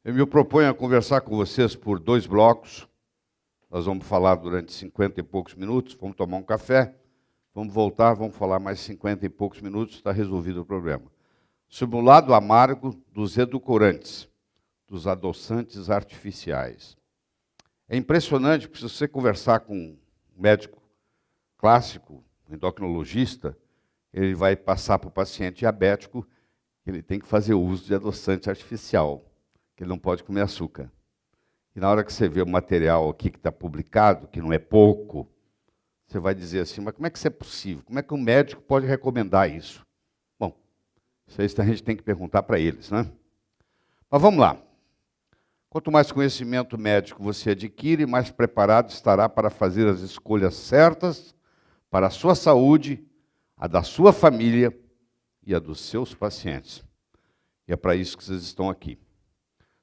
Eu me proponho a conversar com vocês por 2 blocos. Nós vamos falar durante 50 e poucos minutos, vamos tomar um café, vamos voltar, vamos falar mais 50 e poucos minutos, está resolvido o problema. Sobre o lado amargo dos edulcorantes, dos adoçantes artificiais. É impressionante, porque se você conversar com um médico clássico, um endocrinologista, ele vai passar para o paciente diabético que ele tem que fazer uso de adoçante artificial, que ele não pode comer açúcar. E na hora que você vê o material aqui que está publicado, que não é pouco, você vai dizer assim, mas como é que isso é possível? Como é que um médico pode recomendar isso? Bom, isso aí a gente tem que perguntar para eles, né? Mas vamos lá. Quanto mais conhecimento médico você adquire, mais preparado estará para fazer as escolhas certas para a sua saúde, a da sua família e a dos seus pacientes. E é para isso que vocês estão aqui.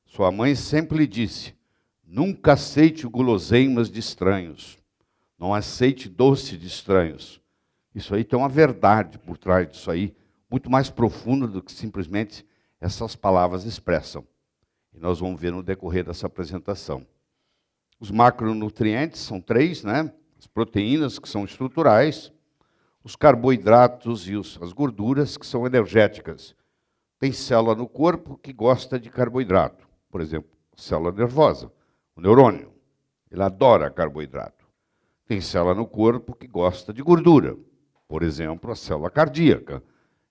Sua mãe sempre lhe disse, nunca aceite guloseimas de estranhos. Não aceite doce de estranhos. Isso aí tem uma verdade por trás disso aí, muito mais profunda do que simplesmente essas palavras expressam. E nós vamos ver no decorrer dessa apresentação. Os macronutrientes são 3, né? As proteínas, que são estruturais, os carboidratos e as gorduras, que são energéticas. Tem célula no corpo que gosta de carboidrato. Por exemplo, célula nervosa, o neurônio. Ele adora carboidrato. Tem célula no corpo que gosta de gordura. Por exemplo, a célula cardíaca.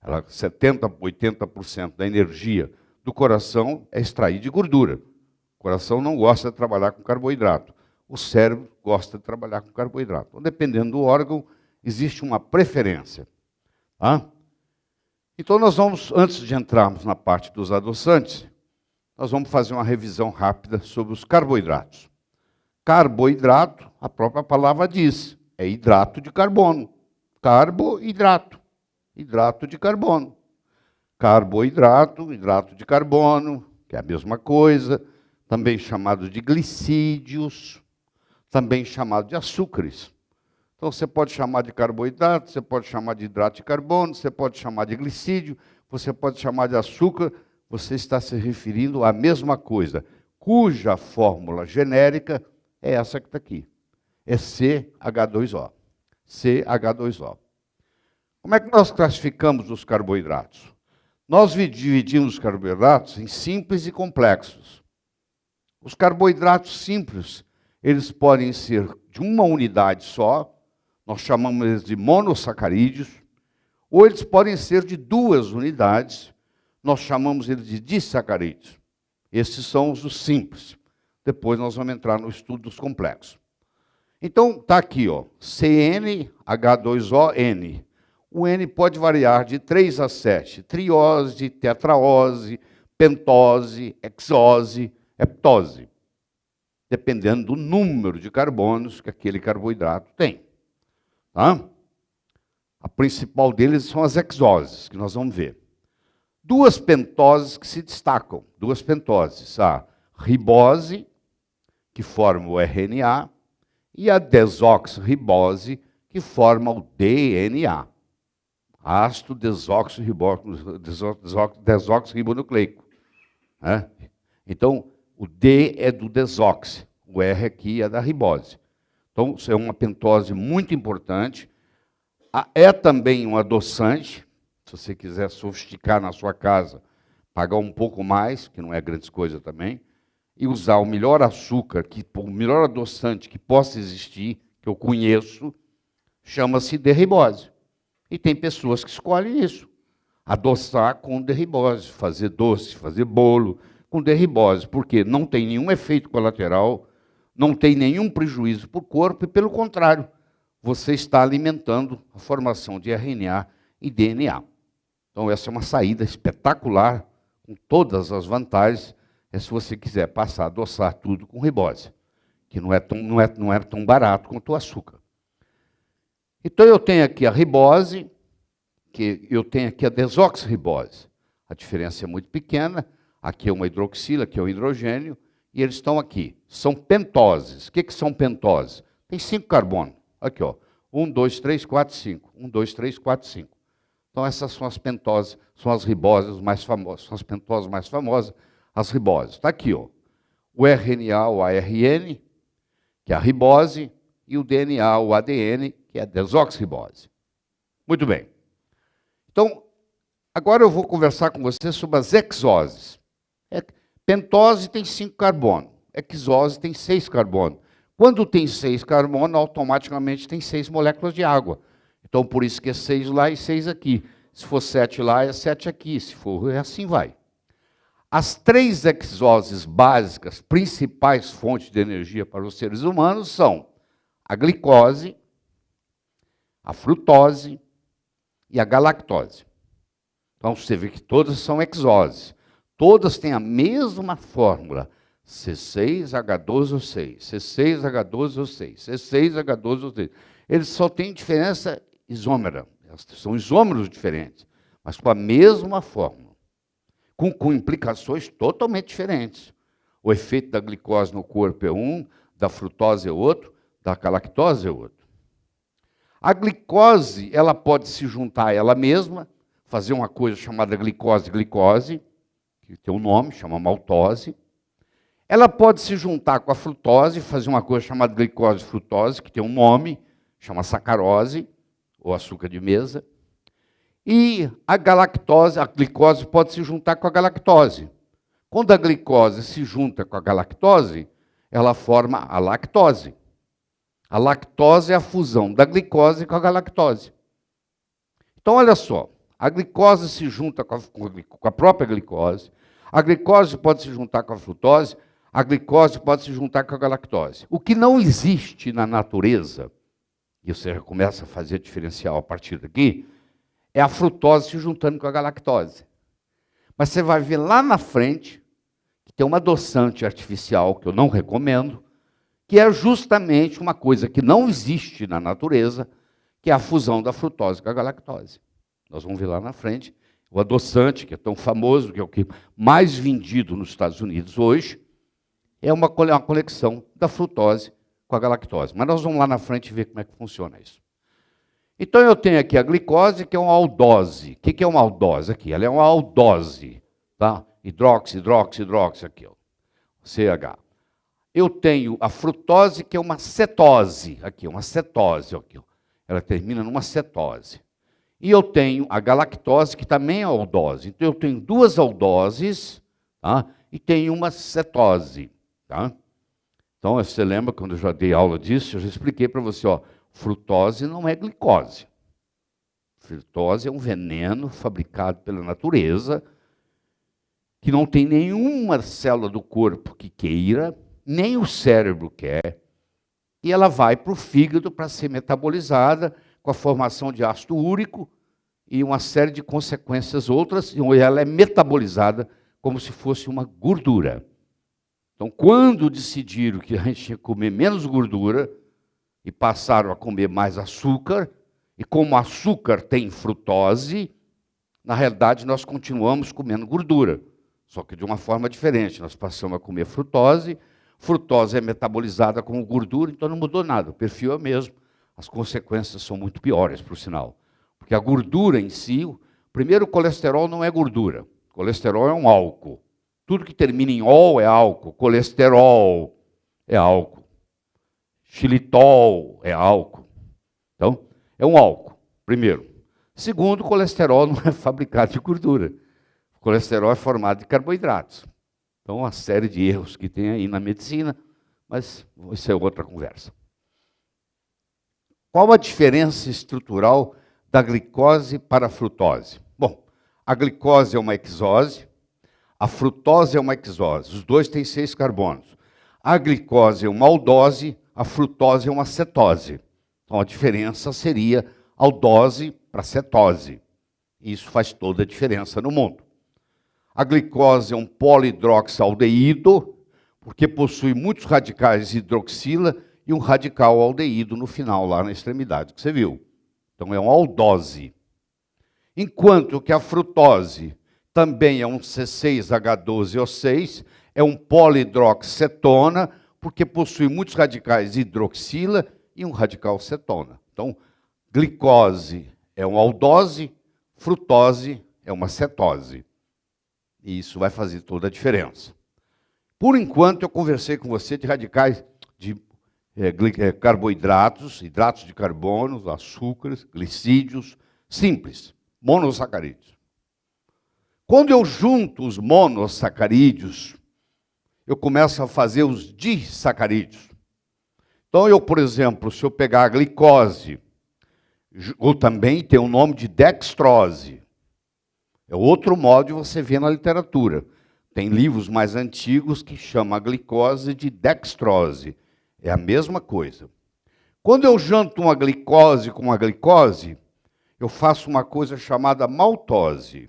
70%, 80% da energia do coração é extrair de gordura. O coração não gosta de trabalhar com carboidrato. O cérebro gosta de trabalhar com carboidrato. Então, dependendo do órgão, existe uma preferência. Tá? Então, nós vamos, antes de entrarmos na parte dos adoçantes, nós vamos fazer uma revisão rápida sobre os carboidratos. Carboidrato, a própria palavra diz, é hidrato de carbono. Carboidrato, hidrato de carbono. Carboidrato, hidrato de carbono, que é a mesma coisa, também chamado de glicídios, também chamado de açúcares. Então, você pode chamar de carboidrato, você pode chamar de hidrato de carbono, você pode chamar de glicídio, você pode chamar de açúcar, você está se referindo à mesma coisa, cuja fórmula genérica é essa que está aqui. É CH2O. CH2O. Como é que nós classificamos os carboidratos? Nós dividimos os carboidratos em simples e complexos. Os carboidratos simples, eles podem ser de uma unidade só, nós chamamos eles de monossacarídeos, ou eles podem ser de 2 unidades, nós chamamos eles de disacarídeos. Esses são os simples. Depois nós vamos entrar no estudo dos complexos. Então, está aqui, ó, CnH2ON. O N pode variar de 3 a 7. Triose, tetraose, pentose, hexose, heptose. Dependendo do número de carbonos que aquele carboidrato tem. Tá? A principal deles são as hexoses, que nós vamos ver. 2 pentoses que se destacam. 2 pentoses. A ribose, que forma o RNA, e a desoxirribose, que forma o DNA. Ácido desoxirribonucleico. Né? Então, o D é do desox, o R aqui é da ribose. Então, isso é uma pentose muito importante. É também um adoçante, se você quiser sofisticar na sua casa, pagar um pouco mais, que não é grande coisa também, e usar o melhor açúcar, o melhor adoçante que possa existir, que eu conheço, chama-se derribose. E tem pessoas que escolhem isso. Adoçar com derribose, fazer doce, fazer bolo com derribose, porque não tem nenhum efeito colateral, não tem nenhum prejuízo para o corpo, e pelo contrário, você está alimentando a formação de RNA e DNA. Então essa é uma saída espetacular, com todas as vantagens, se você quiser passar a adoçar tudo com ribose, que não é tão barato quanto o açúcar. Então eu tenho aqui a ribose, que eu tenho aqui a desoxirribose. A diferença é muito pequena, aqui é uma hidroxila, aqui é um hidrogênio, e eles estão aqui. São pentoses. O que são pentoses? Tem 5 carbonos. Aqui, ó. 1, 2, 3, 4, 5. 1, 2, 3, 4, 5. Então essas são as pentoses, são as riboses mais famosas, são as pentoses mais famosas. as riboses. Está aqui, ó. O RNA, o ARN, que é a ribose, e o DNA, o ADN, que é a desoxirribose. Muito bem. Então, agora eu vou conversar com você sobre as exoses. Pentose tem 5 carbonos, hexose tem 6 carbonos. Quando tem 6 carbonos, automaticamente tem 6 moléculas de água. Então, por isso que é 6 lá e 6 aqui. Se for 7 lá, é 7 aqui. Se for, assim vai. As 3 exoses básicas, principais fontes de energia para os seres humanos são a glicose, a frutose e a galactose. Então, você vê que todas são exoses. Todas têm a mesma fórmula, C6H12O6, C6H12O6, C6H12O6. Eles só têm diferença isômera, são isômeros diferentes, mas com a mesma fórmula, com implicações totalmente diferentes. O efeito da glicose no corpo é um, da frutose é outro, da galactose é outro. A glicose, ela pode se juntar a ela mesma, fazer uma coisa chamada glicose, que tem um nome, chama maltose. Ela pode se juntar com a frutose, fazer uma coisa chamada glicose-frutose, que tem um nome, chama sacarose, ou açúcar de mesa. E a galactose, a glicose pode se juntar com a galactose. Quando a glicose se junta com a galactose, ela forma a lactose. A lactose é a fusão da glicose com a galactose. Então, olha só, a glicose se junta com a própria glicose, a glicose pode se juntar com a frutose, a glicose pode se juntar com a galactose. O que não existe na natureza, e você já começa a fazer diferencial a partir daqui, é a frutose se juntando com a galactose. Mas você vai ver lá na frente que tem uma adoçante artificial, que eu não recomendo, que é justamente uma coisa que não existe na natureza, que é a fusão da frutose com a galactose. Nós vamos ver lá na frente. O adoçante, que é tão famoso, que é o que mais vendido nos Estados Unidos hoje, é uma conexão da frutose com a galactose. Mas nós vamos lá na frente ver como é que funciona isso. Então eu tenho aqui a glicose, que é uma aldose. O que é uma aldose aqui? Ela é uma aldose. Tá? Hidroxi, aqui, ó. CH. Eu tenho a frutose, que é uma cetose. Aqui, uma cetose. Aqui, ó. Ela termina numa cetose. E eu tenho a galactose, que também é aldose. Então, eu tenho 2 aldoses, tá? E tenho uma cetose. Tá? Então, você lembra, quando eu já dei aula disso, eu já expliquei para você, ó, frutose não é glicose. Frutose é um veneno fabricado pela natureza, que não tem nenhuma célula do corpo que queira, nem o cérebro quer, e ela vai para o fígado para ser metabolizada, com a formação de ácido úrico e uma série de consequências outras, e ela é metabolizada como se fosse uma gordura. Então, quando decidiram que a gente tinha que comer menos gordura, e passaram a comer mais açúcar, e como o açúcar tem frutose, na realidade nós continuamos comendo gordura, só que de uma forma diferente. Nós passamos a comer frutose, frutose é metabolizada como gordura, então não mudou nada, o perfil é o mesmo. As consequências são muito piores, por sinal. Porque a gordura em si, primeiro, o colesterol não é gordura. O colesterol é um álcool. Tudo que termina em ol é álcool. Colesterol é álcool. Xilitol é álcool. Então, é um álcool, primeiro. Segundo, o colesterol não é fabricado de gordura. O colesterol é formado de carboidratos. Então, uma série de erros que tem aí na medicina, mas isso é outra conversa. Qual a diferença estrutural da glicose para a frutose? Bom, a glicose é uma hexose, a frutose é uma hexose. Os dois têm 6 carbonos. A glicose é uma aldose, a frutose é uma cetose. Então, a diferença seria aldose para cetose. Isso faz toda a diferença no mundo. A glicose é um polihidroxialdeído, porque possui muitos radicais de hidroxila e um radical aldeído no final, lá na extremidade, que você viu. Então, é uma aldose. Enquanto que a frutose também é um C6H12O6, é um polihidroxicetona, porque possui muitos radicais de hidroxila e um radical cetona. Então, glicose é uma aldose, frutose é uma cetose. E isso vai fazer toda a diferença. Por enquanto, eu conversei com você de radicais de carboidratos, hidratos de carbono, açúcares, glicídios, simples, monossacarídeos. Quando eu junto os monossacarídeos, eu começo a fazer os disacarídeos. Então, eu, por exemplo, se eu pegar a glicose, ou também tem o nome de dextrose, é outro modo de você ver na literatura. Tem livros mais antigos que chamam a glicose de dextrose. É a mesma coisa. Quando eu junto uma glicose com uma glicose, eu faço uma coisa chamada maltose.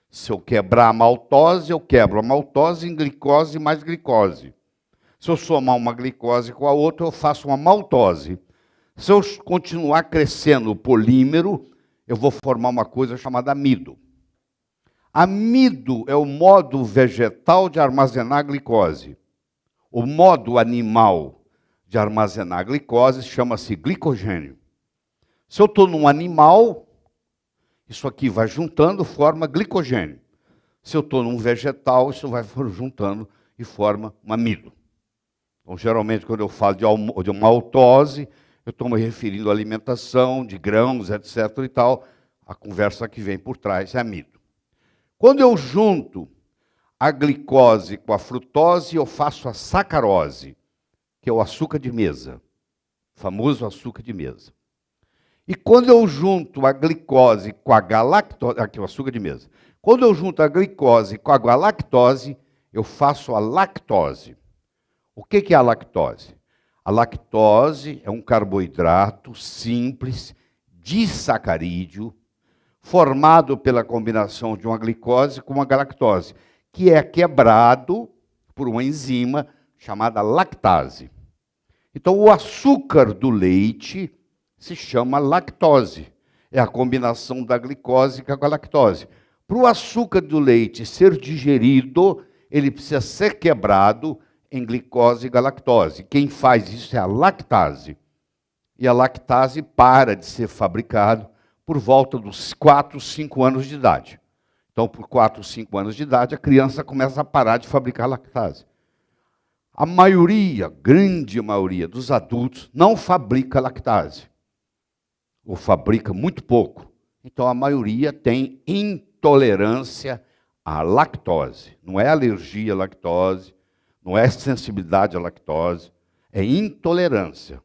Se eu quebrar a maltose, eu quebro a maltose em glicose mais glicose. Se eu somar uma glicose com a outra, eu faço uma maltose. Se eu continuar crescendo o polímero, eu vou formar uma coisa chamada amido. Amido é o modo vegetal de armazenar glicose. O modo animal de armazenar glicose chama-se glicogênio. Se eu estou num animal, isso aqui vai juntando, forma glicogênio. Se eu estou num vegetal, isso vai juntando e forma um amido. Então, geralmente, quando eu falo de maltose, eu estou me referindo à alimentação, de grãos, etc. e tal. A conversa que vem por trás é amido. Quando eu junto a glicose com a frutose, eu faço a sacarose, que é o açúcar de mesa, o famoso açúcar de mesa. E quando eu junto a glicose com a galactose, aqui o açúcar de mesa, quando eu junto a glicose com a galactose, eu faço a lactose. O que é a lactose? A lactose é um carboidrato simples, disacarídeo, formado pela combinação de uma glicose com uma galactose, que é quebrado por uma enzima chamada lactase. Então, o açúcar do leite se chama lactose. É a combinação da glicose com a galactose. Para o açúcar do leite ser digerido, ele precisa ser quebrado em glicose e galactose. Quem faz isso é a lactase. E a lactase para de ser fabricado por volta dos 4, 5 anos de idade. Então, por 4, 5 anos de idade, a criança começa a parar de fabricar lactase. A maioria, grande maioria dos adultos não fabrica lactase. Ou fabrica muito pouco. Então, a maioria tem intolerância à lactose. Não é alergia à lactose, não é sensibilidade à lactose, é intolerância.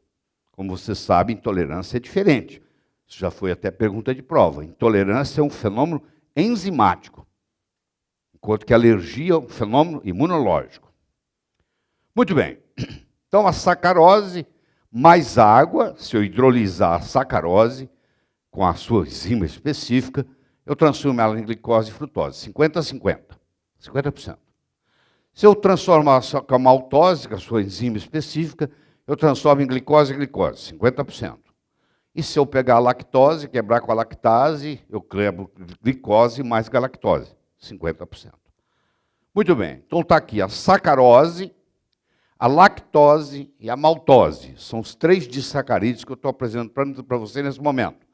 Como você sabe, intolerância é diferente. Isso já foi até pergunta de prova. Intolerância é um fenômeno enzimático, enquanto que a alergia é um fenômeno imunológico. Muito bem. Então, a sacarose mais água, se eu hidrolisar a sacarose com a sua enzima específica, eu transformo ela em glicose e frutose, 50 a 50, 50%. Se eu transformar com a maltose, com a sua enzima específica, eu transformo em glicose e glicose, 50%. E se eu pegar a lactose, quebrar com a lactase, eu quebro glicose mais galactose, 50%. Muito bem, então está aqui a sacarose, a lactose e a maltose. São os 3 disacarídeos que eu estou apresentando para você nesse momento.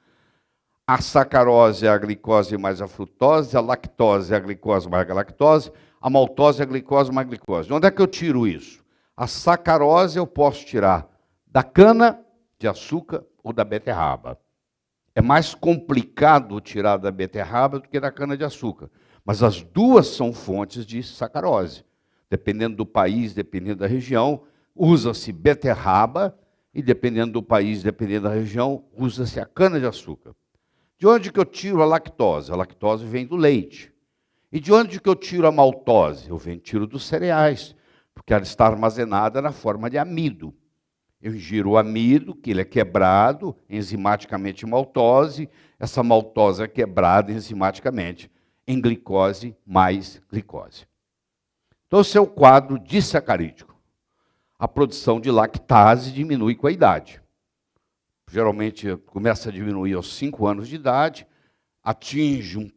A sacarose é a glicose mais a frutose, a lactose é a glicose mais a galactose, a maltose é a glicose mais a glicose. De onde é que eu tiro isso? A sacarose eu posso tirar da cana de açúcar ou da beterraba. É mais complicado tirar da beterraba do que da cana de açúcar. Mas as duas são fontes de sacarose. Dependendo do país, dependendo da região, usa-se beterraba e dependendo do país, dependendo da região, usa-se a cana de açúcar. De onde que eu tiro a lactose? A lactose vem do leite. E de onde que eu tiro a maltose? Eu tiro dos cereais, porque ela está armazenada na forma de amido. Eu ingiro o amido, que ele é quebrado enzimaticamente em maltose, essa maltose é quebrada enzimaticamente em glicose mais glicose. Então, esse é o quadro disacarídico. A produção de lactase diminui com a idade. Geralmente começa a diminuir aos 5 anos de idade, atinge um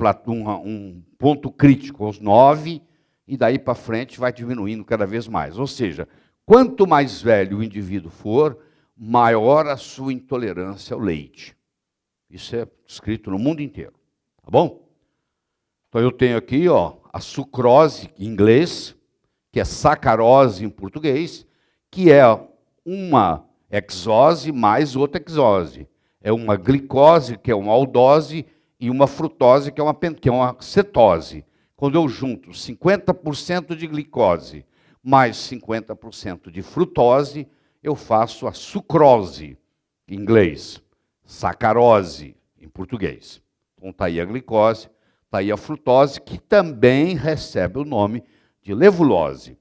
ponto crítico aos 9, e daí para frente vai diminuindo cada vez mais. Ou seja, quanto mais velho o indivíduo for, maior a sua intolerância ao leite. Isso é escrito no mundo inteiro. Tá bom? Então eu tenho aqui, a sucrose em inglês, que é sacarose em português, que é uma hexose mais outra hexose. É uma glicose, que é uma aldose, e uma frutose, que é uma cetose. Quando eu junto 50% de glicose mais 50% de frutose, eu faço a sucrose, em inglês, sacarose, em português. Então está aí a glicose, está aí a frutose, que também recebe o nome de levulose.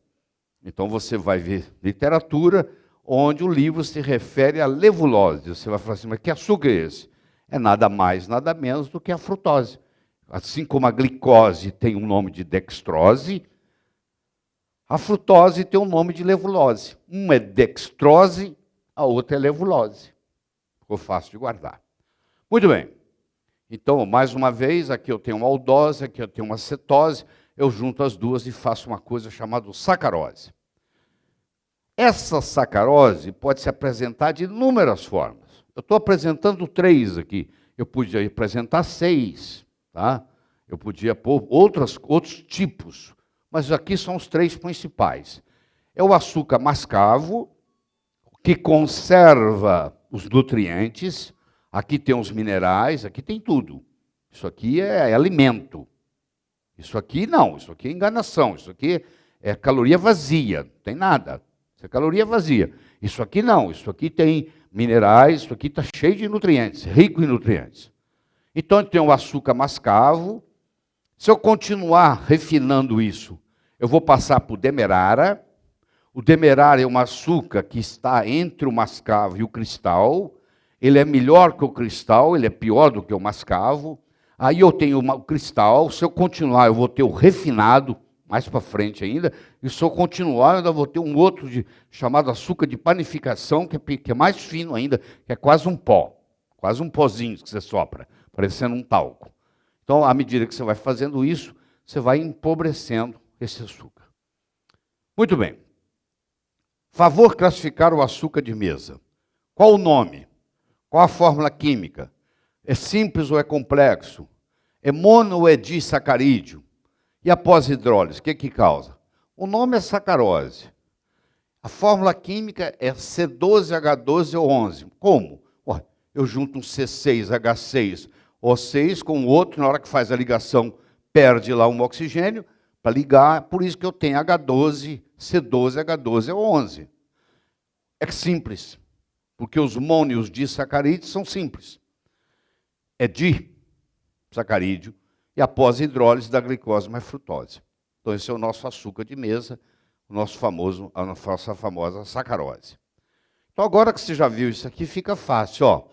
Então você vai ver literatura onde o livro se refere à levulose. Você vai falar assim, mas que açúcar é esse? É nada mais, nada menos do que a frutose. Assim como a glicose tem o nome de dextrose, a frutose tem o nome de levulose. Uma é dextrose, a outra é levulose. Ficou fácil de guardar. Muito bem. Então, mais uma vez, aqui eu tenho uma aldose, aqui eu tenho uma cetose, eu junto as duas e faço uma coisa chamada sacarose. Essa sacarose pode se apresentar de inúmeras formas. Eu estou apresentando 3 aqui. Eu podia apresentar 6, tá? Eu podia pôr outros tipos, mas aqui são os 3 principais. É o açúcar mascavo, que conserva os nutrientes. Aqui tem os minerais, aqui tem tudo. Isso aqui é alimento. Isso aqui não, isso aqui é enganação. Isso aqui é caloria vazia, não tem nada. Isso é caloria vazia. Isso aqui não, isso aqui tem minerais, isso aqui está cheio de nutrientes, rico em nutrientes. Então tem o açúcar mascavo. Se eu continuar refinando isso, eu vou passar para o demerara. O demerara é um açúcar que está entre o mascavo e o cristal. Ele é melhor que o cristal, ele é pior do que o mascavo. Aí eu tenho o cristal. Se eu continuar, eu vou ter o refinado, mais para frente ainda. E se eu continuar, eu ainda vou ter um outro chamado açúcar de panificação, que é mais fino ainda, que é quase um pó. Quase um pozinho que você sopra, parecendo um talco. Então, à medida que você vai fazendo isso, você vai empobrecendo esse açúcar. Muito bem. Favor classificar o açúcar de mesa. Qual o nome? Qual a fórmula química? É simples ou é complexo? É mono ou é disacarídeo? E a pós-hidrólise, o que causa? O nome é sacarose. A fórmula química é C12H12O11. Como? Eu junto um C6H6 O6 com o outro, na hora que faz a ligação, perde lá um oxigênio para ligar, por isso que eu tenho H12, C12H12O11. É simples, porque os mônios disacarídeos são simples. É disacarídeo e a pós-hidrólise da glicose mais frutose. Então esse é o nosso açúcar de mesa, a nossa famosa sacarose. Então agora que você já viu isso aqui, fica fácil, ó.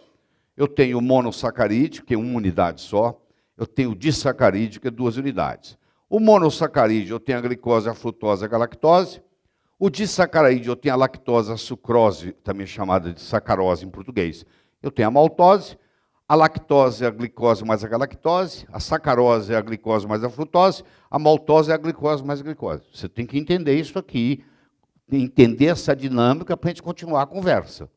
Eu tenho o monossacarídeo, que é uma unidade só. Eu tenho o disacarídeo, que é 2 unidades. O monossacarídeo, eu tenho a glicose, a frutose, a galactose. O disacarídeo, eu tenho a lactose, a sucrose, também chamada de sacarose em português. Eu tenho a maltose. A lactose é a glicose mais a galactose. A sacarose é a glicose mais a frutose. A maltose é a glicose mais a glicose. Você tem que entender isso aqui, entender essa dinâmica para a gente continuar a conversa.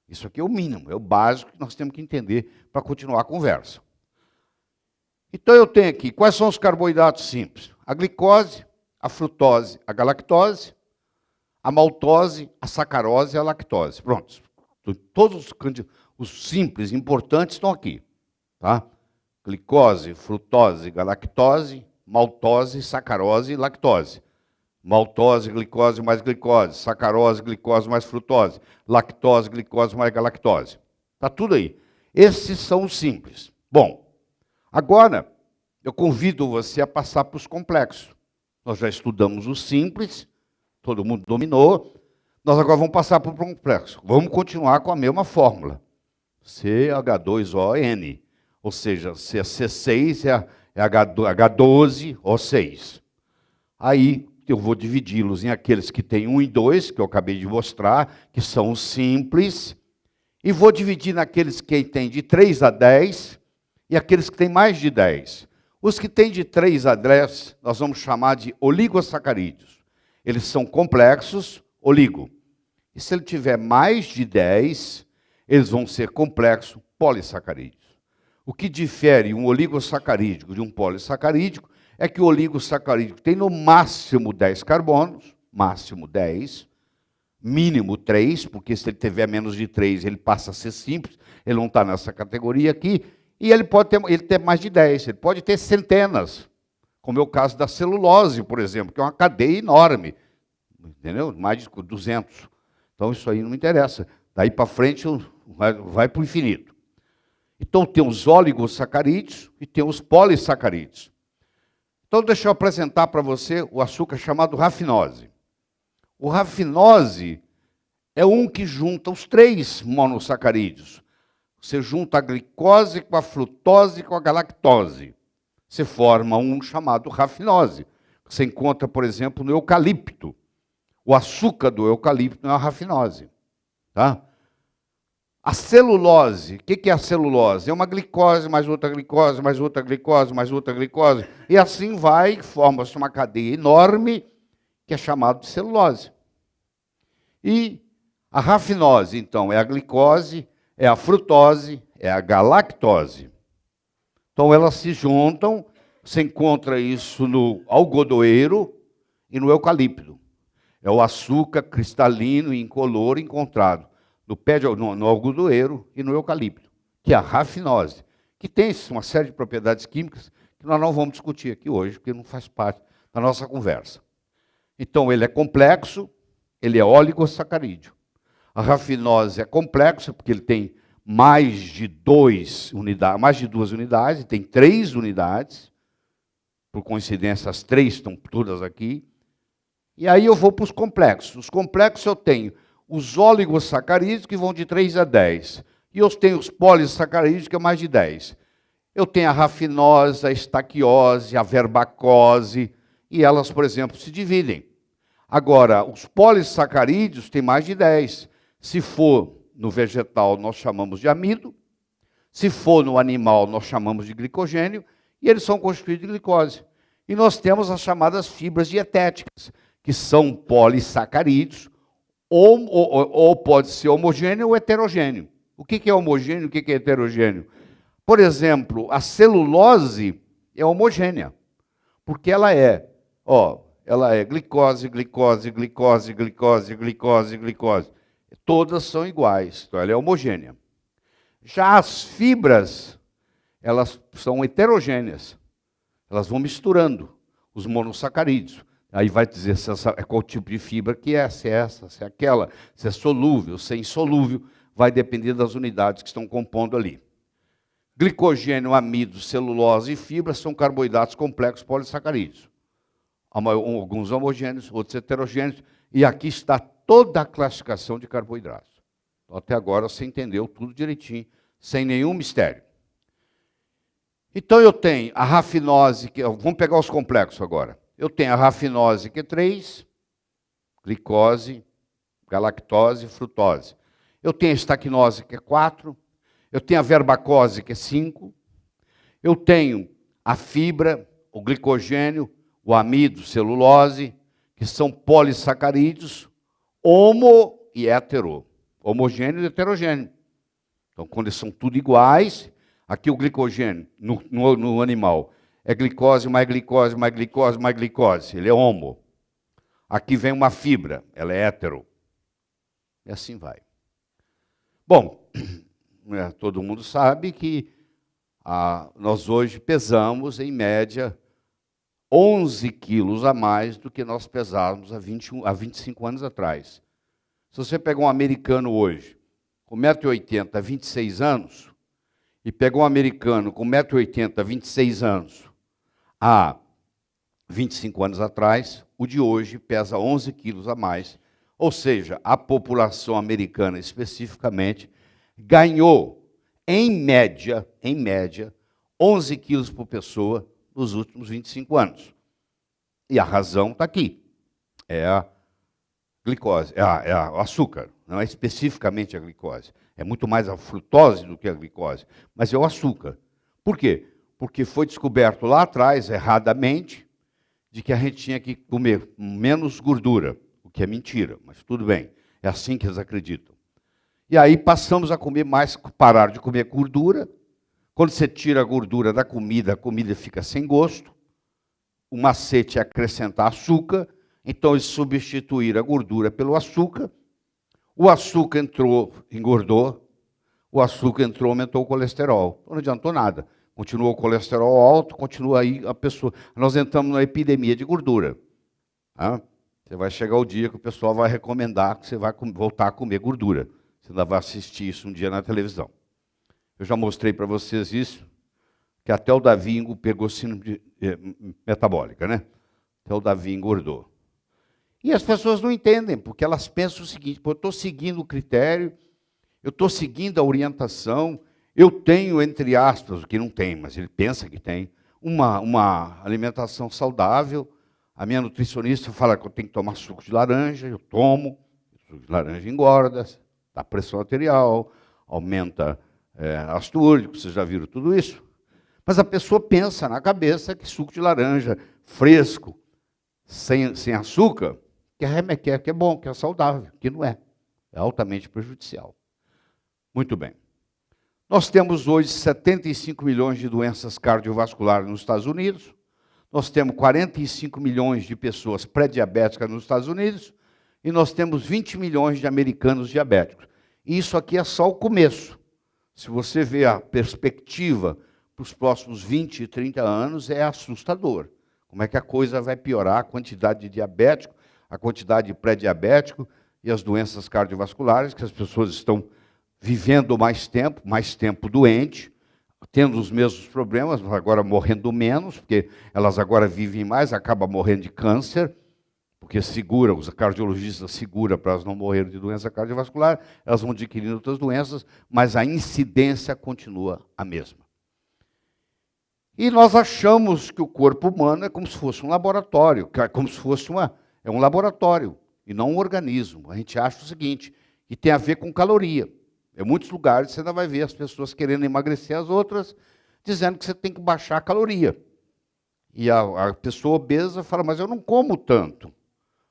Isso aqui é o mínimo, é o básico que nós temos que entender para continuar a conversa. Então eu tenho aqui, quais são os carboidratos simples? A glicose, a frutose, a galactose, a maltose, a sacarose e a lactose. Pronto. Todos os simples importantes estão aqui. Tá? Glicose, frutose, galactose, maltose, sacarose e lactose. Maltose, glicose mais glicose, sacarose, glicose mais frutose, lactose, glicose mais galactose. Está tudo aí. Esses são os simples. Bom, agora eu convido você a passar para os complexos. Nós já estudamos os simples, todo mundo dominou. Nós agora vamos passar para o complexo. Vamos continuar com a mesma fórmula. CH2ON. Ou seja, se é C6 é H12O6. Aí eu vou dividi-los em aqueles que têm 1 e 2, que eu acabei de mostrar, que são os simples, e vou dividir naqueles que têm de 3 a 10 e aqueles que têm mais de 10. Os que têm de 3 a 10, nós vamos chamar de oligosacarídeos. Eles são complexos, oligo. E se ele tiver mais de 10, eles vão ser complexos, polissacarídeos. O que difere um oligosacarídico de um polissacarídico é que o oligosacarídeo tem no máximo 10 carbonos, máximo 10, mínimo 3, porque se ele tiver menos de 3, ele passa a ser simples, ele não está nessa categoria aqui, e ele pode ter mais de 10, ele pode ter centenas, como é o caso da celulose, por exemplo, que é uma cadeia enorme, entendeu? Mais de 200. Então isso aí não me interessa. Daí para frente vai para o infinito. Então tem os oligosacarídeos e tem os polissacarídeos. Então deixa eu apresentar para você o açúcar chamado rafinose. O rafinose é um que junta os 3 monossacarídeos. Você junta a glicose com a frutose e com a galactose. Você forma um chamado rafinose. Você encontra, por exemplo, no eucalipto. O açúcar do eucalipto é a rafinose. Tá? A celulose, o que é a celulose? É uma glicose, mais outra glicose, mais outra glicose, mais outra glicose. E assim vai, forma-se uma cadeia enorme, que é chamada de celulose. E a rafinose, então, é a glicose, é a frutose, é a galactose. Então, elas se juntam, você encontra isso no algodoeiro e no eucalipto. É o açúcar cristalino e incolor encontrado no algodoeiro e no eucalipto, que é a rafinose, que tem uma série de propriedades químicas que nós não vamos discutir aqui hoje, porque não faz parte da nossa conversa. Então, ele é complexo, ele é oligosacarídeo. A rafinose é complexa, porque ele tem mais de 2 unidades, tem 3 unidades, por coincidência, as 3 estão todas aqui. E aí eu vou para os complexos. Os complexos eu tenho os oligosacarídeos, que vão de 3 a 10. E eu tenho os polissacarídeos, que é mais de 10. Eu tenho a rafinose, a estaquiose, a verbacose, e elas, por exemplo, se dividem. Agora, os polissacarídeos têm mais de 10. Se for no vegetal, nós chamamos de amido. Se for no animal, nós chamamos de glicogênio. E eles são constituídos de glicose. E nós temos as chamadas fibras dietéticas, que são polissacarídeos, ou pode ser homogêneo ou heterogêneo. O que é homogêneo e o que é heterogêneo? Por exemplo, a celulose é homogênea, porque ela é glicose, glicose, glicose, glicose, glicose, glicose. Todas são iguais, então ela é homogênea. Já as fibras, elas são heterogêneas. Elas vão misturando os monossacarídeos. Aí vai dizer qual tipo de fibra que é, se é essa, se é aquela, se é solúvel, se é insolúvel, vai depender das unidades que estão compondo ali. Glicogênio, amido, celulose e fibra são carboidratos complexos polissacarídeos. Alguns homogêneos, outros heterogêneos, e aqui está toda a classificação de carboidratos. Até agora você entendeu tudo direitinho, sem nenhum mistério. Então eu tenho a rafinose, vamos pegar os complexos agora. Eu tenho a rafinose, que é 3, glicose, galactose, frutose. Eu tenho a estaquinose, que é 4. Eu tenho a verbacose, que é 5. Eu tenho a fibra, o glicogênio, o amido, celulose, que são polissacarídeos, homo e hetero. Homogêneo e heterogêneo. Então, quando eles são tudo iguais, aqui o glicogênio, no animal, é glicose, mais glicose, mais glicose, mais glicose. Ele é homo. Aqui vem uma fibra, ela é hetero. E assim vai. Bom, todo mundo sabe que nós hoje pesamos, em média, 11 quilos a mais do que nós pesávamos há 25 anos atrás. Se você pegar um americano hoje, com 1,80 m, 26 anos, e pegar um americano com 1,80 m, 26 anos, há 25 anos atrás, o de hoje pesa 11 quilos a mais. Ou seja, a população americana especificamente ganhou, em média, 11 quilos por pessoa nos últimos 25 anos. E a razão está aqui. É a glicose, é o açúcar, não é especificamente a glicose. É muito mais a frutose do que a glicose, mas é o açúcar. Por quê? Porque foi descoberto lá atrás, erradamente, de que a gente tinha que comer menos gordura, o que é mentira, mas tudo bem, é assim que eles acreditam. E aí passamos a comer mais, parar de comer gordura. Quando você tira a gordura da comida, a comida fica sem gosto, o macete é acrescentar açúcar, então eles substituíram a gordura pelo açúcar. O açúcar entrou, engordou. O açúcar entrou, aumentou o colesterol. Não adiantou nada. Continuou o colesterol alto, continua aí a pessoa. Nós entramos numa epidemia de gordura. Tá? Você vai chegar o dia que o pessoal vai recomendar que você vai voltar a comer gordura. Você ainda vai assistir isso um dia na televisão. Eu já mostrei para vocês isso, que até o Davi pegou síndrome metabólica, né? Até o Davi engordou. E as pessoas não entendem, porque elas pensam o seguinte: eu estou seguindo o critério, eu estou seguindo a orientação, eu tenho, entre aspas, o que não tem, mas ele pensa que tem, uma alimentação saudável. A minha nutricionista fala que eu tenho que tomar suco de laranja, eu tomo, suco de laranja engorda, dá pressão arterial, aumenta ácido úrico, vocês já viram tudo isso. Mas a pessoa pensa na cabeça que suco de laranja fresco, sem açúcar, que é bom, que é saudável, que não é. É altamente prejudicial. Muito bem. Nós temos hoje 75 milhões de doenças cardiovasculares nos Estados Unidos. Nós temos 45 milhões de pessoas pré-diabéticas nos Estados Unidos. E nós temos 20 milhões de americanos diabéticos. E isso aqui é só o começo. Se você vê a perspectiva para os próximos 20 e 30 anos, é assustador. Como é que a coisa vai piorar, a quantidade de diabético, a quantidade de pré-diabético e as doenças cardiovasculares, que as pessoas estão vivendo mais tempo doente, tendo os mesmos problemas, mas agora morrendo menos, porque elas agora vivem mais, acabam morrendo de câncer, porque os cardiologistas seguram para elas não morrerem de doença cardiovascular, elas vão adquirindo outras doenças, mas a incidência continua a mesma. E nós achamos que o corpo humano é como se fosse um laboratório, como se fosse um laboratório, e não um organismo. A gente acha o seguinte, que tem a ver com caloria. Em muitos lugares você ainda vai ver as pessoas querendo emagrecer as outras, dizendo que você tem que baixar a caloria. E a pessoa obesa fala, mas eu não como tanto.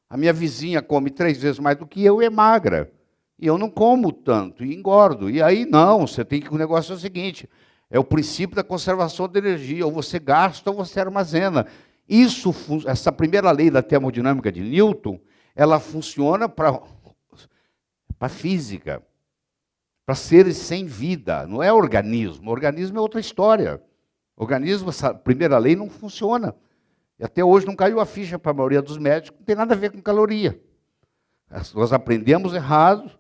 A minha vizinha come 3 vezes mais do que eu e é magra. E eu não como tanto, e engordo. E aí não, você tem que... O negócio é o seguinte, é o princípio da conservação da energia. Ou você gasta ou você armazena. Essa primeira lei da termodinâmica de Newton, ela funciona para a física. Para seres sem vida, não é organismo. O organismo é outra história. O organismo, essa primeira lei não funciona. E até hoje não caiu a ficha para a maioria dos médicos, não tem nada a ver com caloria. Nós aprendemos errado,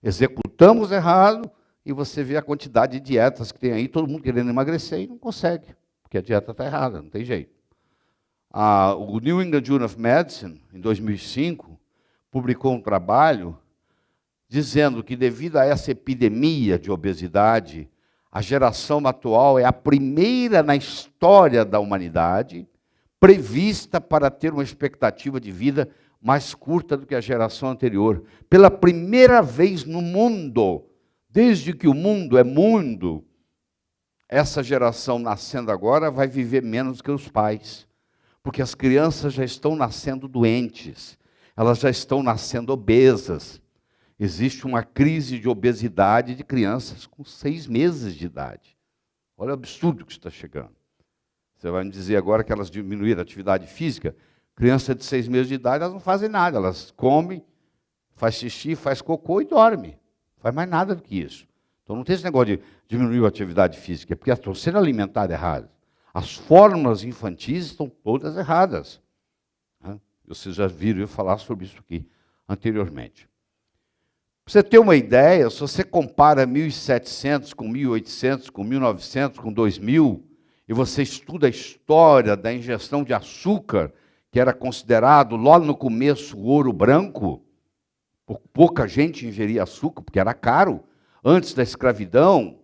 executamos errado, e você vê a quantidade de dietas que tem aí, todo mundo querendo emagrecer e não consegue, porque a dieta está errada, não tem jeito. O New England Journal of Medicine, em 2005, publicou um trabalho dizendo que, devido a essa epidemia de obesidade, a geração atual é a primeira na história da humanidade prevista para ter uma expectativa de vida mais curta do que a geração anterior. Pela primeira vez no mundo, desde que o mundo é mundo, essa geração nascendo agora vai viver menos que os pais, porque as crianças já estão nascendo doentes, elas já estão nascendo obesas. Existe uma crise de obesidade de crianças com 6 meses de idade. Olha o absurdo que está chegando. Você vai me dizer agora que elas diminuíram a atividade física? Criança de 6 meses de idade, elas não fazem nada. Elas comem, faz xixi, faz cocô e dorme. Não faz mais nada do que isso. Então não tem esse negócio de diminuir a atividade física, porque elas estão sendo alimentadas erradas. As fórmulas infantis estão todas erradas. Vocês já viram eu falar sobre isso aqui anteriormente. Para você ter uma ideia, se você compara 1700 com 1800, com 1900, com 2000, e você estuda a história da ingestão de açúcar, que era considerado, lá no começo, o ouro branco, pouca gente ingeria açúcar, porque era caro. Antes da escravidão,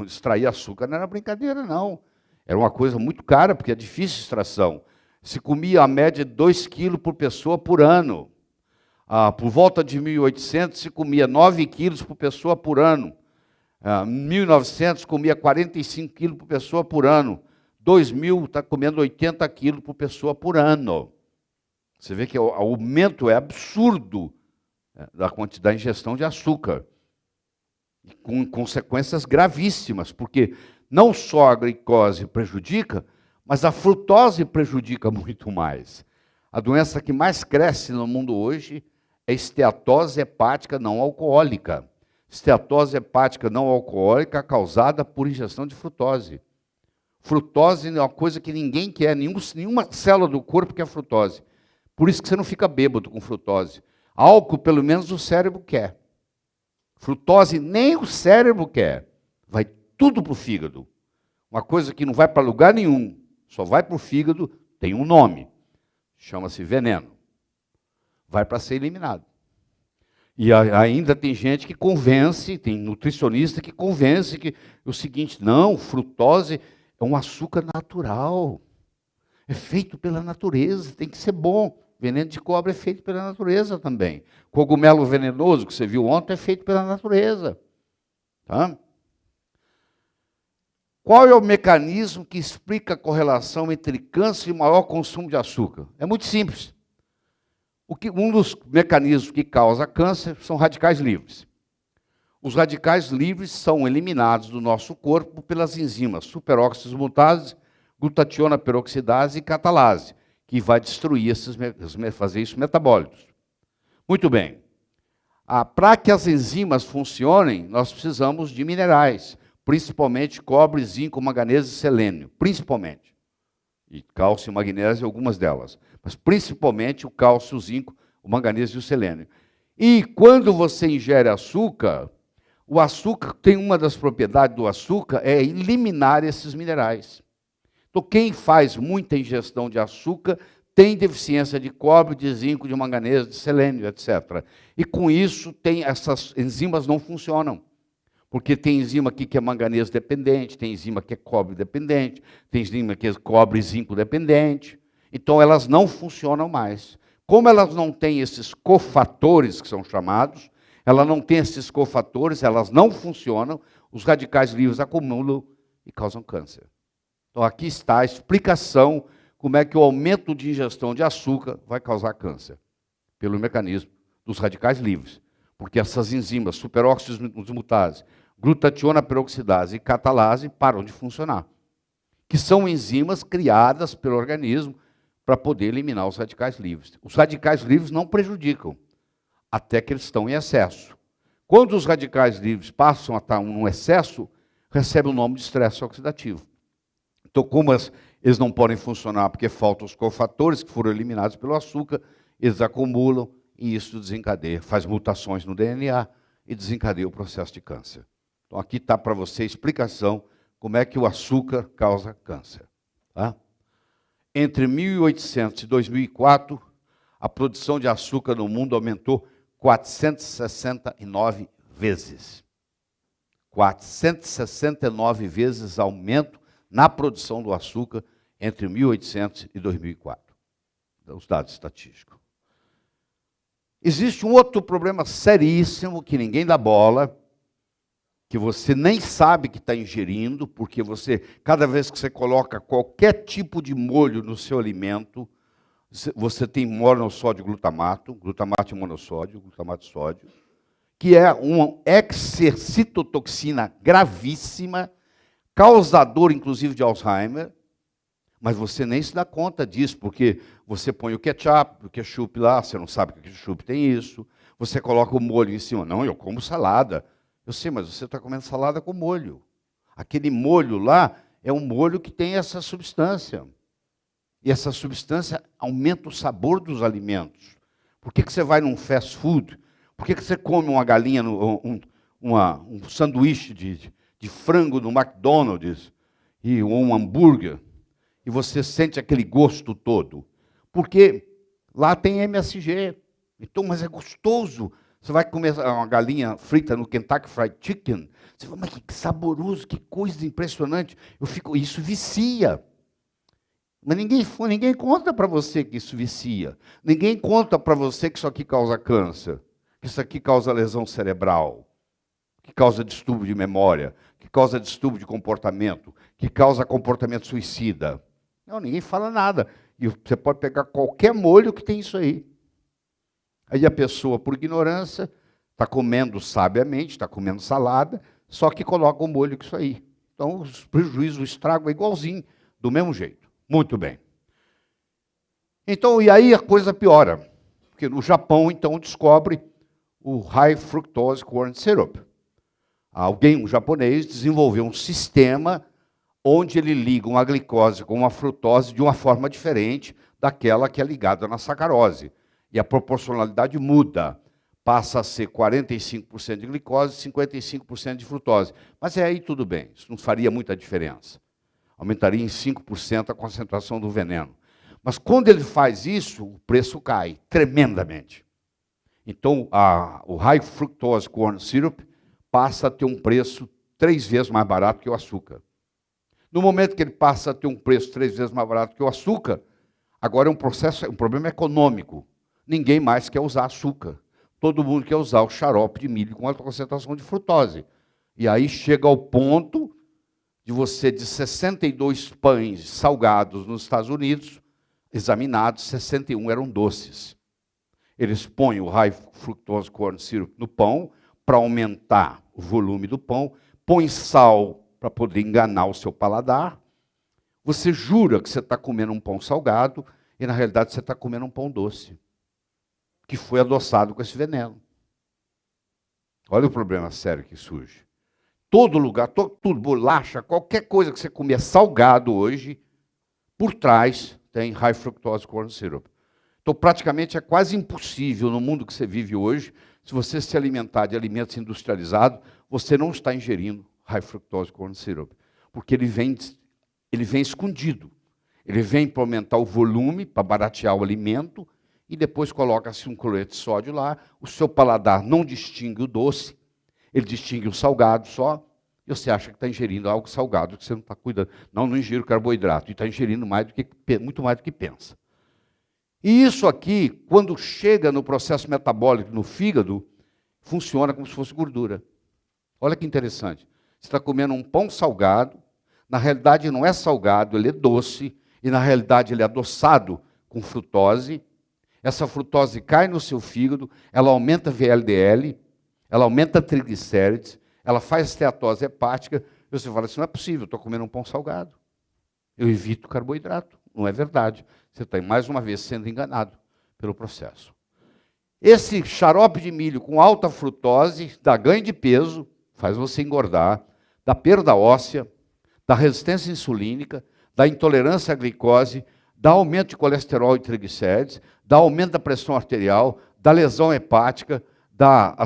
extrair açúcar não era brincadeira, não. Era uma coisa muito cara, porque é difícil extração. Se comia a média de 2 quilos por pessoa por ano. Por volta de 1800, se comia 9 quilos por pessoa por ano. Em 1900, comia 45 quilos por pessoa por ano. 2000, está comendo 80 quilos por pessoa por ano. Você vê que o aumento é absurdo da quantidade de ingestão de açúcar. Com consequências gravíssimas, porque não só a glicose prejudica, Mas a frutose prejudica muito mais. A doença que mais cresce no mundo hoje é esteatose hepática não alcoólica. Esteatose hepática não alcoólica causada por ingestão de frutose. Frutose é uma coisa que ninguém quer, nenhuma célula do corpo quer frutose. Por isso que você não fica bêbado com frutose. Álcool, pelo menos, o cérebro quer. Frutose, nem o cérebro quer. Vai tudo para o fígado. Uma coisa que não vai para lugar nenhum, só vai para o fígado, tem um nome. Chama-se veneno. Vai para ser eliminado. E ainda tem gente que convence, tem nutricionista que convence que o seguinte, não, frutose é um açúcar natural. É feito pela natureza, tem que ser bom. Veneno de cobra é feito pela natureza também. Cogumelo venenoso, que você viu ontem, é feito pela natureza. Tá? Qual é o mecanismo que explica a correlação entre câncer e maior consumo de açúcar? É muito simples. Um dos mecanismos que causa câncer são radicais livres. Os radicais livres são eliminados do nosso corpo pelas enzimas superóxidos mutases, glutationa peroxidase e catalase, que vai destruir fazer isso metabólitos. Muito bem. Para que as enzimas funcionem, nós precisamos de minerais, principalmente cobre, zinco, manganês e selênio, principalmente. E cálcio e magnésio, algumas delas. Mas principalmente o cálcio, o zinco, o manganês e o selênio. E quando você ingere açúcar, o açúcar tem uma das propriedades do açúcar é eliminar esses minerais. Então, quem faz muita ingestão de açúcar tem deficiência de cobre, de zinco, de manganês, de selênio, etc. E com isso, essas enzimas não funcionam. Porque tem enzima aqui que é manganês dependente, tem enzima que é cobre dependente, tem enzima que é cobre e zinco dependente. Então, elas não funcionam mais. Como elas não têm esses cofatores, que são chamados, ela não tem esses cofatores, elas não funcionam, os radicais livres acumulam e causam câncer. Então, aqui está a explicação como é que o aumento de ingestão de açúcar vai causar câncer, pelo mecanismo dos radicais livres. Porque essas enzimas, superóxidos mutases, glutationa peroxidase e catalase param de funcionar. Que são enzimas criadas pelo organismo para poder eliminar os radicais livres. Os radicais livres não prejudicam, até que eles estão em excesso. Quando os radicais livres passam a estar num excesso, recebe o nome de estresse oxidativo. Então, como eles não podem funcionar porque faltam os cofatores que foram eliminados pelo açúcar, eles acumulam e isso desencadeia, faz mutações no DNA e desencadeia o processo de câncer. Então, aqui está para você a explicação como é que o açúcar causa câncer. Tá? Entre 1800 e 2004, a produção de açúcar no mundo aumentou 469 vezes. 469 vezes aumento na produção do açúcar entre 1800 e 2004. Os dados estatísticos. Existe um outro problema seríssimo que ninguém dá bola, que você nem sabe que está ingerindo, porque cada vez que você coloca qualquer tipo de molho no seu alimento, você tem monossódio glutamato, glutamato e monossódio, glutamato sódio, que é uma exercitotoxina gravíssima, causador, inclusive, de Alzheimer, mas você nem se dá conta disso, porque você põe o ketchup lá, você não sabe que o ketchup tem isso, você coloca o molho em cima. Não, eu como salada. Eu sei, mas você está comendo salada com molho. Aquele molho lá é um molho que tem essa substância. E essa substância aumenta o sabor dos alimentos. Por que você vai num fast food? Por que você come uma galinha, um sanduíche de frango no McDonald's ou um hambúrguer e você sente aquele gosto todo? Porque lá tem MSG. Então, mas é gostoso. Você vai comer uma galinha frita no Kentucky Fried Chicken, você fala, mas que saboroso, que coisa impressionante. Isso vicia. Mas ninguém conta para você que isso vicia. Ninguém conta para você que isso aqui causa câncer, que isso aqui causa lesão cerebral, que causa distúrbio de memória, que causa distúrbio de comportamento, que causa comportamento suicida. Não, ninguém fala nada. E você pode pegar qualquer molho que tem isso aí. Aí a pessoa, por ignorância, está comendo sabiamente, está comendo salada, só que coloca o molho com isso aí. Então, os prejuízos, o estrago é igualzinho, do mesmo jeito. Muito bem. Então, e aí a coisa piora. Porque no Japão, então, descobre o High Fructose Corn Syrup. Um japonês, desenvolveu um sistema onde ele liga uma glicose com uma frutose de uma forma diferente daquela que é ligada na sacarose. E a proporcionalidade muda. Passa a ser 45% de glicose e 55% de frutose. Mas aí tudo bem, isso não faria muita diferença. Aumentaria em 5% a concentração do veneno. Mas quando ele faz isso, o preço cai tremendamente. Então, o High Fructose Corn Syrup passa a ter um preço 3 vezes mais barato que o açúcar. No momento que ele passa a ter um preço 3 vezes mais barato que o açúcar, agora é um problema econômico. Ninguém mais quer usar açúcar. Todo mundo quer usar o xarope de milho com alta concentração de frutose. E aí chega ao ponto de 62 pães salgados nos Estados Unidos, examinados, 61 eram doces. Eles põem o High Fructose Corn Syrup no pão para aumentar o volume do pão, põem sal para poder enganar o seu paladar. Você jura que você está comendo um pão salgado e, na realidade, você está comendo um pão doce, que foi adoçado com esse veneno. Olha o problema sério que surge. Todo lugar, tudo, bolacha, qualquer coisa que você comer salgado hoje, por trás tem High Fructose Corn Syrup. Então, praticamente, é quase impossível no mundo que você vive hoje, se você se alimentar de alimentos industrializados, você não está ingerindo High Fructose Corn Syrup, porque ele vem escondido. Ele vem para aumentar o volume, para baratear o alimento, e depois coloca-se um cloreto de sódio lá, o seu paladar não distingue o doce, ele distingue o salgado só, e você acha que está ingerindo algo salgado, que você não está cuidando. Não ingiro carboidrato, e está ingerindo muito mais do que pensa. E isso aqui, quando chega no processo metabólico no fígado, funciona como se fosse gordura. Olha que interessante. Você está comendo um pão salgado, na realidade não é salgado, ele é doce, e na realidade ele é adoçado com frutose. Essa frutose cai no seu fígado, ela aumenta a VLDL, ela aumenta a triglicérides, ela faz esteatose hepática, e você fala assim, não é possível, estou comendo um pão salgado. Eu evito carboidrato. Não é verdade. Você está, mais uma vez, sendo enganado pelo processo. Esse xarope de milho com alta frutose dá ganho de peso, faz você engordar, dá perda óssea, dá resistência insulínica, dá intolerância à glicose, dá aumento de colesterol e triglicérides, dá aumento da pressão arterial, dá lesão hepática, dá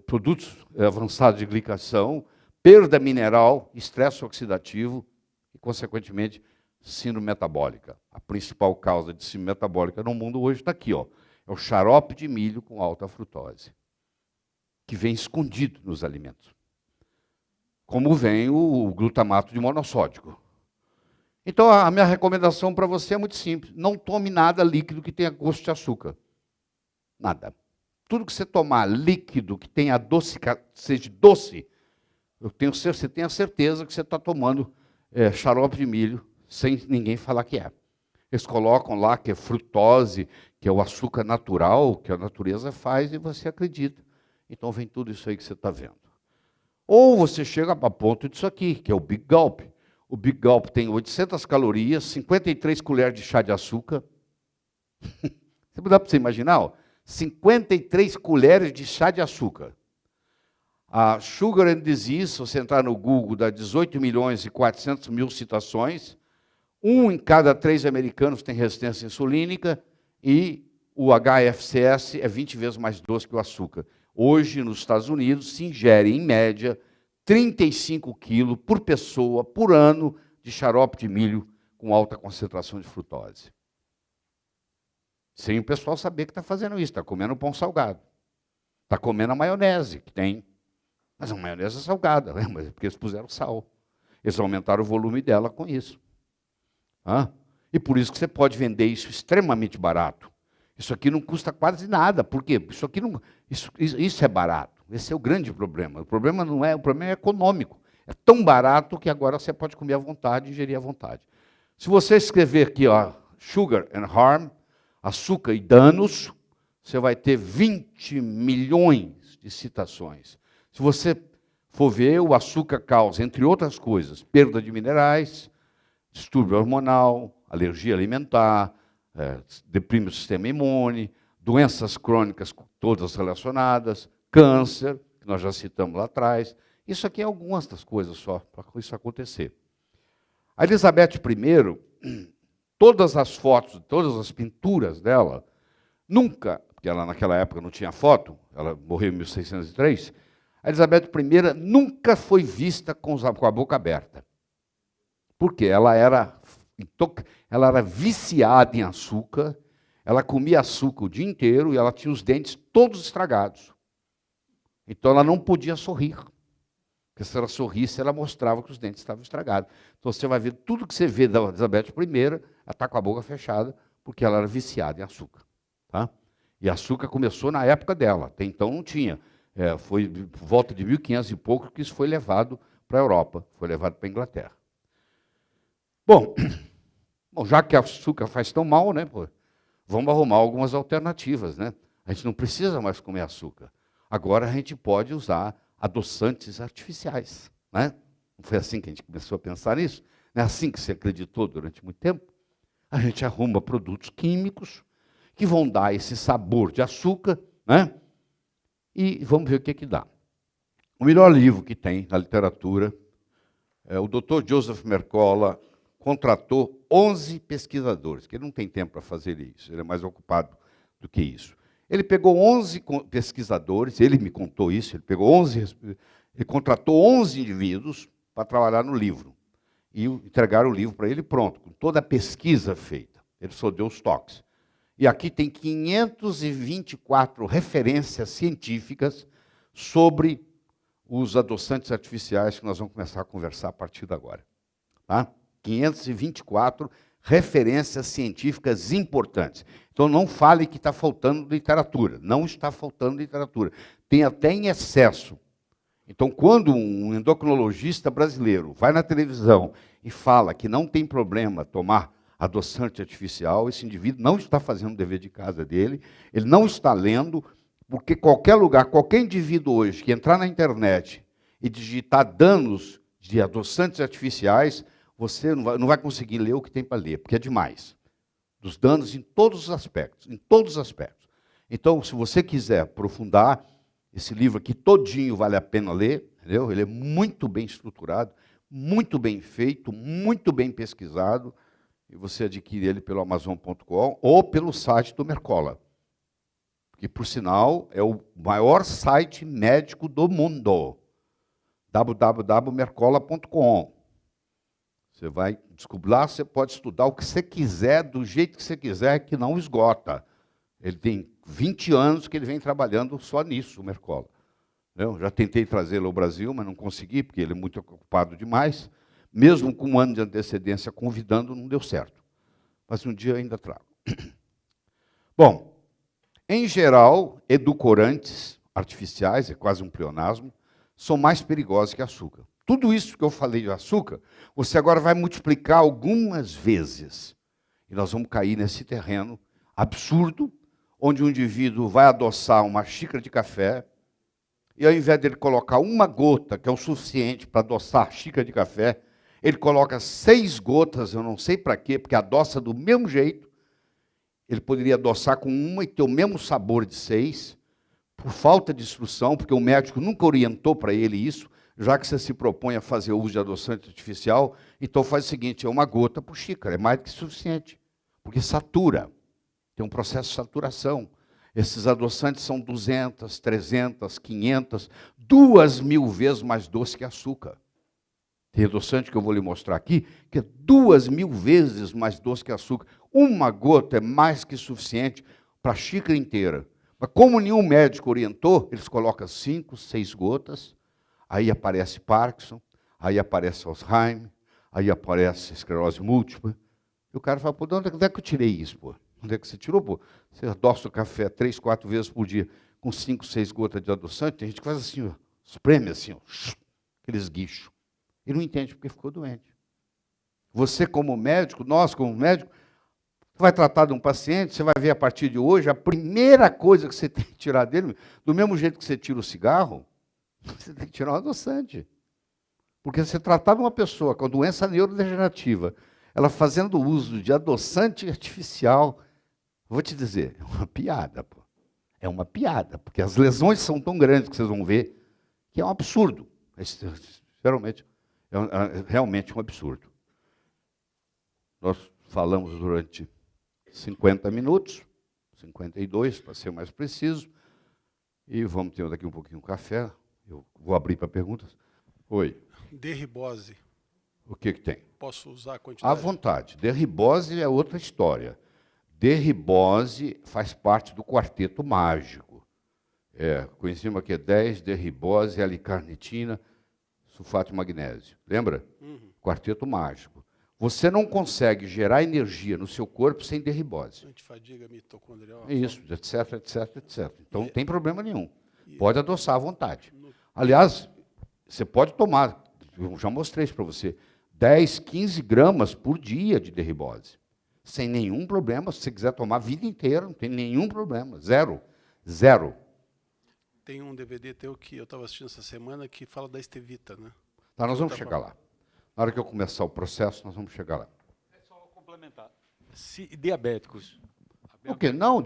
produtos avançados de glicação, perda mineral, estresse oxidativo e, consequentemente, síndrome metabólica. A principal causa de síndrome metabólica no mundo hoje está aqui, ó. É o xarope de milho com alta frutose, que vem escondido nos alimentos. Como vem o glutamato de monossódico. Então, a minha recomendação para você é muito simples. Não tome nada líquido que tenha gosto de açúcar. Nada. Tudo que você tomar líquido que tenha seja doce, você tenha certeza que você está tomando xarope de milho sem ninguém falar que é. Eles colocam lá que é frutose, que é o açúcar natural, que a natureza faz, e você acredita. Então vem tudo isso aí que você está vendo. Ou você chega a ponto disso aqui, que é o Big Gulp. O Big Gulp tem 800 calorias, 53 colheres de chá de açúcar. Dá para você imaginar? Ó? 53 colheres de chá de açúcar. A Sugar and Disease, se você entrar no Google, dá 18 milhões e 400 mil citações. 1 em cada 3 americanos tem resistência insulínica e o HFCS é 20 vezes mais doce que o açúcar. Hoje, nos Estados Unidos, se ingere, em média, 35 quilos por pessoa, por ano, de xarope de milho com alta concentração de frutose. Sem o pessoal saber que está fazendo isso, está comendo pão salgado. Está comendo a maionese, que tem. Mas a maionese é salgada, né? Mas é porque eles puseram sal. Eles aumentaram o volume dela com isso. E por isso que você pode vender isso extremamente barato. Isso aqui não custa quase nada. Por quê? Isso é barato. Esse é o grande problema. O problema não é, o problema é econômico. É tão barato que agora você pode comer à vontade, ingerir à vontade. Se você escrever aqui, ó, sugar and harm, açúcar e danos, você vai ter 20 milhões de citações. Se você for ver, o açúcar causa, entre outras coisas, perda de minerais, distúrbio hormonal, alergia alimentar, deprime o sistema imune, doenças crônicas todas relacionadas, câncer, que nós já citamos lá atrás. Isso aqui é algumas das coisas só para isso acontecer. A Elizabeth I, todas as fotos, todas as pinturas dela, nunca, porque ela naquela época não tinha foto, ela morreu em 1603, a Elizabeth I nunca foi vista com a boca aberta. Porque ela era viciada em açúcar, ela comia açúcar o dia inteiro e ela tinha os dentes todos estragados. Então ela não podia sorrir. Porque se ela sorrisse, ela mostrava que os dentes estavam estragados. Então você vai ver tudo que você vê da Elizabeth I, ela está com a boca fechada, porque ela era viciada em açúcar. Tá? E açúcar começou na época dela, até então não tinha. Foi por volta de 1500 e pouco que isso foi levado para a Europa, foi levado para a Inglaterra. Bom, já que o açúcar faz tão mal, né, vamos arrumar algumas alternativas, né? A gente não precisa mais comer açúcar. Agora a gente pode usar adoçantes artificiais, né? Não foi assim que a gente começou a pensar nisso? Não é assim que se acreditou durante muito tempo? A gente arruma produtos químicos que vão dar esse sabor de açúcar, né? E vamos ver o que dá. O melhor livro que tem na literatura é o Dr. Joseph Mercola contratou 11 pesquisadores, que ele não tem tempo para fazer isso, ele é mais ocupado do que isso. Ele pegou 11 pesquisadores, ele me contou isso, ele contratou 11 indivíduos para trabalhar no livro. E entregaram o livro para ele pronto, com toda a pesquisa feita. Ele só deu os toques. E aqui tem 524 referências científicas sobre os adoçantes artificiais que nós vamos começar a conversar a partir de agora. Tá? 524 referências científicas importantes. Então não fale que está faltando literatura. Não está faltando literatura. Tem até em excesso. Então, quando um endocrinologista brasileiro vai na televisão e fala que não tem problema tomar adoçante artificial, esse indivíduo não está fazendo o dever de casa dele, ele não está lendo, porque qualquer lugar, qualquer indivíduo hoje que entrar na internet e digitar danos de adoçantes artificiais, você não vai conseguir ler o que tem para ler, porque é demais. Dos danos em todos os aspectos, em todos os aspectos. Então, se você quiser aprofundar, esse livro aqui todinho vale a pena ler, entendeu? Ele é muito bem estruturado, muito bem feito, muito bem pesquisado, e você adquire ele pelo Amazon.com ou pelo site do Mercola, que, por sinal, é o maior site médico do mundo, www.mercola.com. Você vai descobrir lá, você pode estudar o que você quiser, do jeito que você quiser, que não esgota. Ele tem 20 anos que ele vem trabalhando só nisso, o Mercola. Eu já tentei trazê-lo ao Brasil, mas não consegui, porque ele é muito ocupado demais. Mesmo com um ano de antecedência convidando, não deu certo. Mas um dia ainda trago. Bom, em geral, edulcorantes artificiais, é quase um pleonasmo, são mais perigosos que açúcar. Tudo isso que eu falei de açúcar, você agora vai multiplicar algumas vezes. E nós vamos cair nesse terreno absurdo, onde um indivíduo vai adoçar uma xícara de café, e ao invés dele colocar uma gota, que é o suficiente para adoçar a xícara de café, ele coloca 6 gotas, eu não sei para quê, porque adoça do mesmo jeito. Ele poderia adoçar com uma e ter o mesmo sabor de 6, por falta de instrução, porque o médico nunca orientou para ele isso. Já que você se propõe a fazer uso de adoçante artificial, então faz o seguinte, é uma gota por xícara, é mais do que suficiente, porque satura, tem um processo de saturação. Esses adoçantes são 200, 300, 500, 2.000 vezes mais doce que açúcar. Tem adoçante que eu vou lhe mostrar aqui, que é 2.000 vezes mais doce que açúcar. Uma gota é mais que suficiente para a xícara inteira. Mas como nenhum médico orientou, eles colocam 5, 6 gotas, aí aparece Parkinson, aí aparece Alzheimer, aí aparece esclerose múltipla. E o cara fala, pô, de onde é que eu tirei isso, pô? Onde é que você tirou, pô? Você adoça o café 3, 4 vezes por dia, com 5, 6 gotas de adoçante, tem gente que faz assim, ó, espreme assim, ó, aqueles guichos. E não entende porque ficou doente. Você como médico, nós como médico, vai tratar de um paciente, você vai ver a partir de hoje, a primeira coisa que você tem que tirar dele, do mesmo jeito que você tira o cigarro, você tem que tirar o adoçante. Porque você tratar de uma pessoa com doença neurodegenerativa, ela fazendo uso de adoçante artificial. Vou te dizer, é uma piada, pô. É uma piada, porque as lesões são tão grandes que vocês vão ver que é um absurdo. Geralmente, realmente um absurdo. Nós falamos durante 50 minutos, 52, para ser mais preciso, e vamos ter daqui um pouquinho um café. Eu vou abrir para perguntas. Oi. Derribose. O que tem? Posso usar a quantidade? À vontade. Derribose é outra história. Derribose faz parte do quarteto mágico. Coenzima Q10, derribose, L-carnitina, sulfato de magnésio. Lembra? Quarteto mágico. Você não consegue gerar energia no seu corpo sem derribose. Antifadiga mitocondrial. Isso, etc, etc, etc. Então não tem problema nenhum. Pode adoçar à vontade. Aliás, você pode tomar, eu já mostrei isso para você, 10, 15 gramas por dia de derribose. Sem nenhum problema. Se você quiser tomar a vida inteira, não tem nenhum problema. Zero. Zero. Tem um DVD teu que eu estava assistindo essa semana que fala da estevita, né? Tá, nós vamos chegar lá. Na hora que eu começar o processo, nós vamos chegar lá. É só complementar. Se diabéticos. O quê? Não,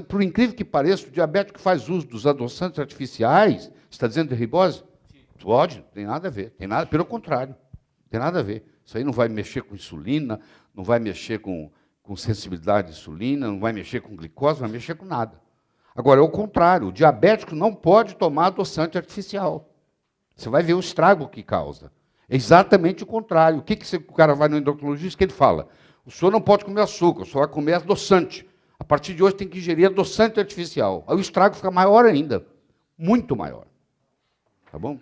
por incrível que pareça, o diabético que faz uso dos adoçantes artificiais, você está dizendo derribose? Sim. Pode, não tem nada a ver. Tem nada, pelo contrário, não tem nada a ver. Isso aí não vai mexer com insulina, não vai mexer com sensibilidade à insulina, não vai mexer com glicose, não vai mexer com nada. Agora, é o contrário, o diabético não pode tomar adoçante artificial. Você vai ver o estrago que causa. É exatamente o contrário. O que o cara vai no endocrinologista que ele fala? O senhor não pode comer açúcar, o senhor vai comer adoçante. A partir de hoje tem que ingerir adoçante artificial. Aí o estrago fica maior ainda, muito maior. Tá bom?